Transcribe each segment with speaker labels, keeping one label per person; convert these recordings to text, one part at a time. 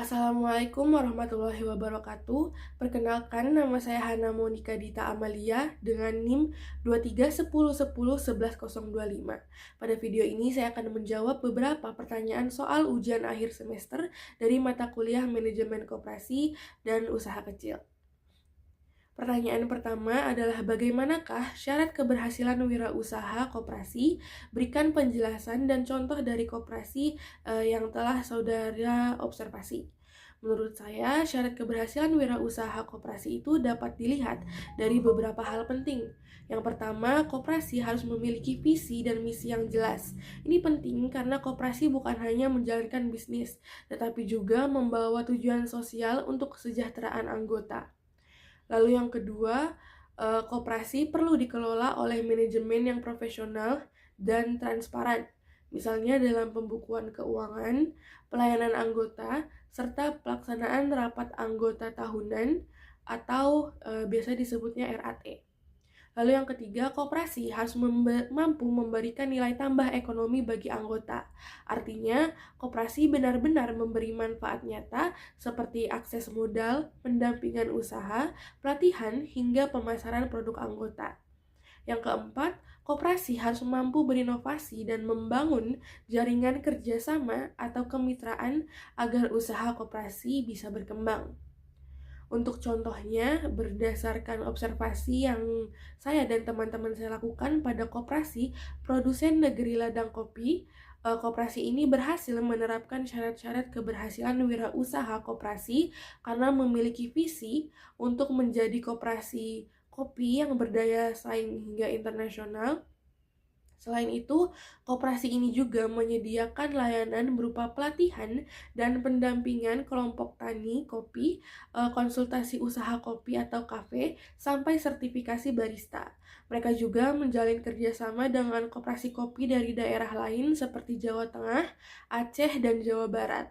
Speaker 1: Assalamualaikum warahmatullahi wabarakatuh. Perkenalkan, nama saya Hana Monika Dita Amalia dengan NIM 2310101105. Pada video ini saya akan menjawab beberapa pertanyaan soal ujian akhir semester dari mata kuliah Manajemen Koperasi dan Usaha Kecil. Pertanyaan pertama adalah bagaimanakah syarat keberhasilan wirausaha koperasi? Berikan penjelasan dan contoh dari koperasi yang telah saudara observasi. Menurut saya, syarat keberhasilan wirausaha koperasi itu dapat dilihat dari beberapa hal penting. Yang pertama, koperasi harus memiliki visi dan misi yang jelas. Ini penting karena koperasi bukan hanya menjalankan bisnis, tetapi juga membawa tujuan sosial untuk kesejahteraan anggota. Lalu yang kedua, koperasi perlu dikelola oleh manajemen yang profesional dan transparan. Misalnya dalam pembukuan keuangan, pelayanan anggota, serta pelaksanaan rapat anggota tahunan atau biasa disebutnya RAT. Lalu yang ketiga, koperasi harus mampu memberikan nilai tambah ekonomi bagi anggota. Artinya, koperasi benar-benar memberi manfaat nyata seperti akses modal, pendampingan usaha, pelatihan, hingga pemasaran produk anggota. Yang keempat, koperasi harus mampu berinovasi dan membangun jaringan kerjasama atau kemitraan agar usaha koperasi bisa berkembang. Untuk contohnya, berdasarkan observasi yang saya dan teman-teman saya lakukan pada koperasi produsen negeri ladang kopi, koperasi ini berhasil menerapkan syarat-syarat keberhasilan wirausaha koperasi karena memiliki visi untuk menjadi koperasi kopi yang berdaya saing hingga internasional. Selain itu, koperasi ini juga menyediakan layanan berupa pelatihan dan pendampingan kelompok tani kopi, konsultasi usaha kopi atau kafe, sampai sertifikasi barista. Mereka juga menjalin kerjasama dengan koperasi kopi dari daerah lain seperti Jawa Tengah, Aceh, dan Jawa Barat.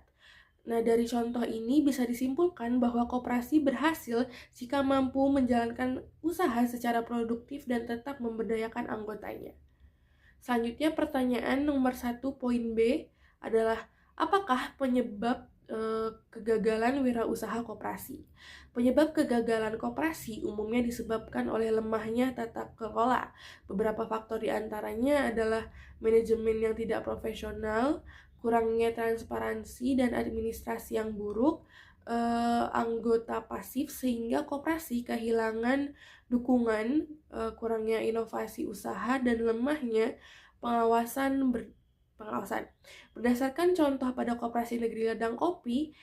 Speaker 1: Nah, dari contoh ini bisa disimpulkan bahwa koperasi berhasil jika mampu menjalankan usaha secara produktif dan tetap memberdayakan anggotanya. Selanjutnya pertanyaan nomor 1.B adalah apakah penyebab kegagalan wirausaha koperasi? Penyebab kegagalan koperasi umumnya disebabkan oleh lemahnya tata kelola. Beberapa faktor diantaranya adalah manajemen yang tidak profesional, kurangnya transparansi dan administrasi yang buruk, anggota pasif sehingga koperasi kehilangan dukungan, kurangnya inovasi usaha dan lemahnya pengawasan. Berdasarkan contoh pada koperasi negeri ladang kopi,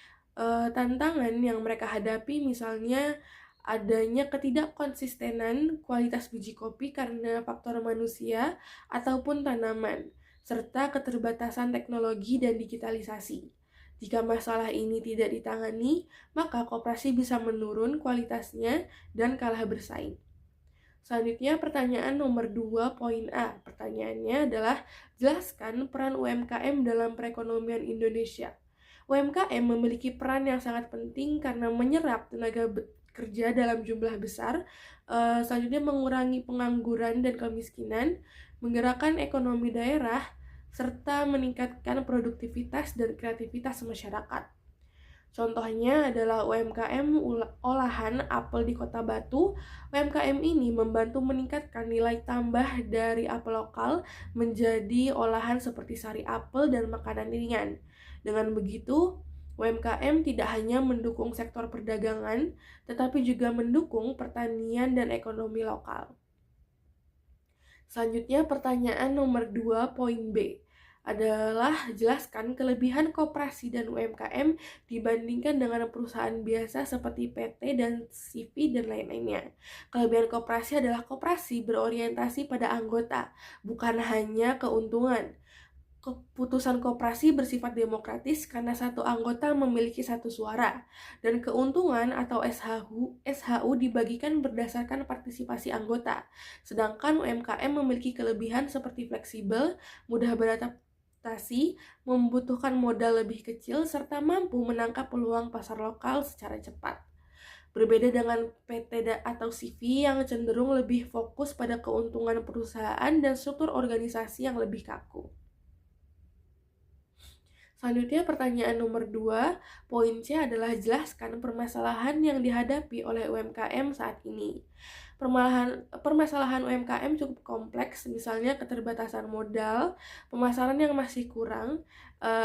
Speaker 1: tantangan yang mereka hadapi misalnya adanya ketidakkonsistenan kualitas biji kopi karena faktor manusia ataupun tanaman, serta keterbatasan teknologi dan digitalisasi. Jika masalah ini tidak ditangani, maka koperasi bisa menurun kualitasnya dan kalah bersaing. Selanjutnya pertanyaan nomor 2.A. Pertanyaannya adalah jelaskan peran UMKM dalam perekonomian Indonesia. UMKM memiliki peran yang sangat penting karena menyerap tenaga kerja dalam jumlah besar, selanjutnya mengurangi pengangguran dan kemiskinan, menggerakkan ekonomi daerah, serta meningkatkan produktivitas dan kreativitas masyarakat. Contohnya adalah UMKM olahan apel di Kota Batu. UMKM ini membantu meningkatkan nilai tambah dari apel lokal menjadi olahan seperti sari apel dan makanan ringan. Dengan begitu, UMKM tidak hanya mendukung sektor perdagangan, tetapi juga mendukung pertanian dan ekonomi lokal. Selanjutnya pertanyaan nomor 2.B adalah jelaskan kelebihan koperasi dan UMKM dibandingkan dengan perusahaan biasa seperti PT dan CV dan lain-lainnya. Kelebihan koperasi adalah koperasi berorientasi pada anggota, bukan hanya keuntungan. Keputusan koperasi bersifat demokratis karena satu anggota memiliki satu suara, dan keuntungan atau SHU dibagikan berdasarkan partisipasi anggota. Sedangkan UMKM memiliki kelebihan seperti fleksibel, mudah beradaptasi, membutuhkan modal lebih kecil, serta mampu menangkap peluang pasar lokal secara cepat. Berbeda dengan PT atau CV yang cenderung lebih fokus pada keuntungan perusahaan dan struktur organisasi yang lebih kaku. Selanjutnya pertanyaan nomor 2, poin C adalah jelaskan permasalahan yang dihadapi oleh UMKM saat ini. Permasalahan UMKM cukup kompleks, misalnya keterbatasan modal, pemasaran yang masih kurang,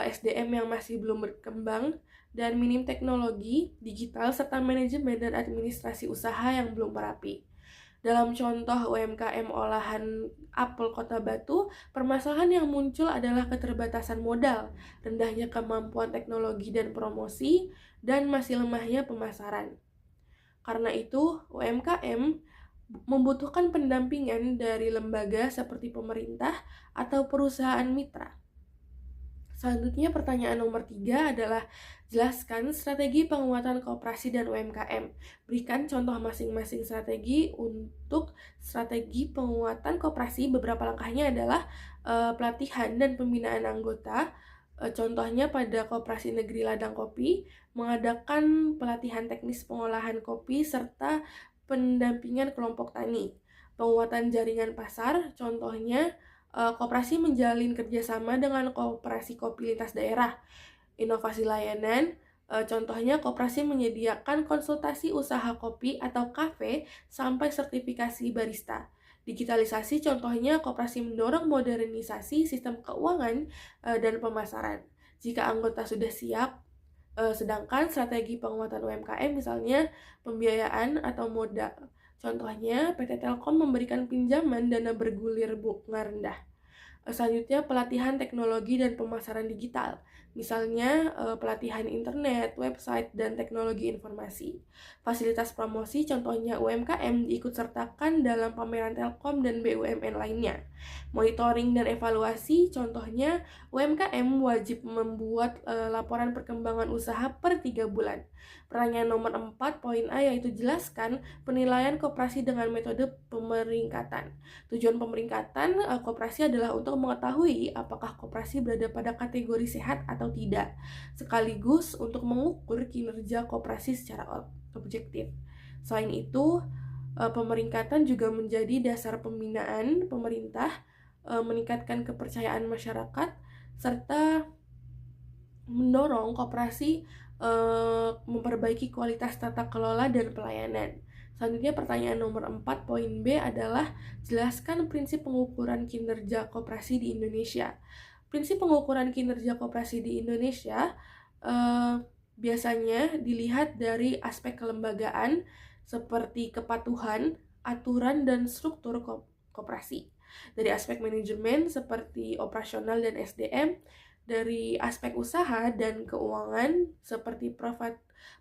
Speaker 1: SDM yang masih belum berkembang, dan minim teknologi digital, serta manajemen dan administrasi usaha yang belum rapi. Dalam contoh UMKM olahan apel Kota Batu, permasalahan yang muncul adalah keterbatasan modal, rendahnya kemampuan teknologi dan promosi, dan masih lemahnya pemasaran. Karena itu, UMKM membutuhkan pendampingan dari lembaga seperti pemerintah atau perusahaan mitra. Selanjutnya pertanyaan nomor 3 adalah jelaskan strategi penguatan koperasi dan UMKM. Berikan contoh masing-masing strategi untuk strategi penguatan koperasi. Beberapa langkahnya adalah pelatihan dan pembinaan anggota. Contohnya pada Koperasi Negeri Ladang Kopi, mengadakan pelatihan teknis pengolahan kopi serta pendampingan kelompok tani. Penguatan jaringan pasar, contohnya koperasi menjalin kerjasama dengan koperasi kopi lintas daerah. Inovasi layanan, contohnya koperasi menyediakan konsultasi usaha kopi atau kafe sampai sertifikasi barista. Digitalisasi, contohnya koperasi mendorong modernisasi sistem keuangan dan pemasaran. Jika anggota sudah siap, sedangkan strategi penguatan UMKM misalnya pembiayaan atau modal. Contohnya, PT Telkom memberikan pinjaman dana bergulir bunga rendah. Selanjutnya, pelatihan teknologi dan pemasaran digital. Misalnya, pelatihan internet, website, dan teknologi informasi. Fasilitas promosi, contohnya UMKM diikutsertakan dalam pameran Telkom dan BUMN lainnya. Monitoring dan evaluasi, contohnya UMKM wajib membuat laporan perkembangan usaha per 3 bulan. Pertanyaan nomor 4, poin A, yaitu jelaskan penilaian koperasi dengan metode pemeringkatan. Tujuan pemeringkatan koperasi adalah untuk mengetahui apakah koperasi berada pada kategori sehat atau tidak, sekaligus untuk mengukur kinerja koperasi secara objektif. Selain itu, pemeringkatan juga menjadi dasar pembinaan pemerintah, meningkatkan kepercayaan masyarakat, serta mendorong koperasi memperbaiki kualitas tata kelola dan pelayanan. Selanjutnya pertanyaan nomor 4, poin B adalah jelaskan prinsip pengukuran kinerja koperasi di Indonesia. Prinsip pengukuran kinerja koperasi di Indonesia biasanya dilihat dari aspek kelembagaan seperti kepatuhan, aturan, dan struktur koperasi. Dari aspek manajemen seperti operasional dan SDM, dari aspek usaha dan keuangan seperti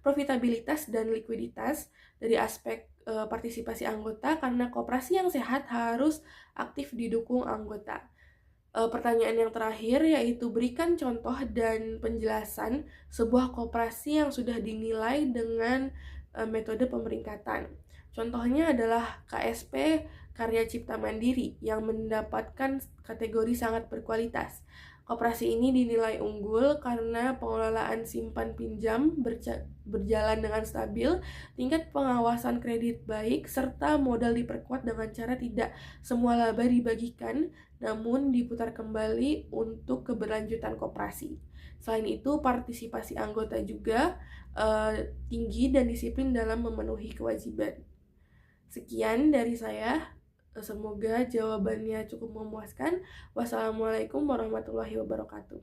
Speaker 1: profitabilitas dan likuiditas, dari aspek partisipasi anggota karena koperasi yang sehat harus aktif didukung anggota. Pertanyaan yang terakhir yaitu berikan contoh dan penjelasan sebuah koperasi yang sudah dinilai dengan metode pemeringkatan. Contohnya adalah KSP Karya Cipta Mandiri yang mendapatkan kategori sangat berkualitas. Koperasi ini dinilai unggul karena pengelolaan simpan pinjam berjalan dengan stabil, tingkat pengawasan kredit baik, serta modal diperkuat dengan cara tidak semua laba dibagikan, namun diputar kembali untuk keberlanjutan koperasi. Selain itu, partisipasi anggota juga tinggi dan disiplin dalam memenuhi kewajiban. Sekian dari saya. Semoga jawabannya cukup memuaskan. Wassalamualaikum warahmatullahi wabarakatuh.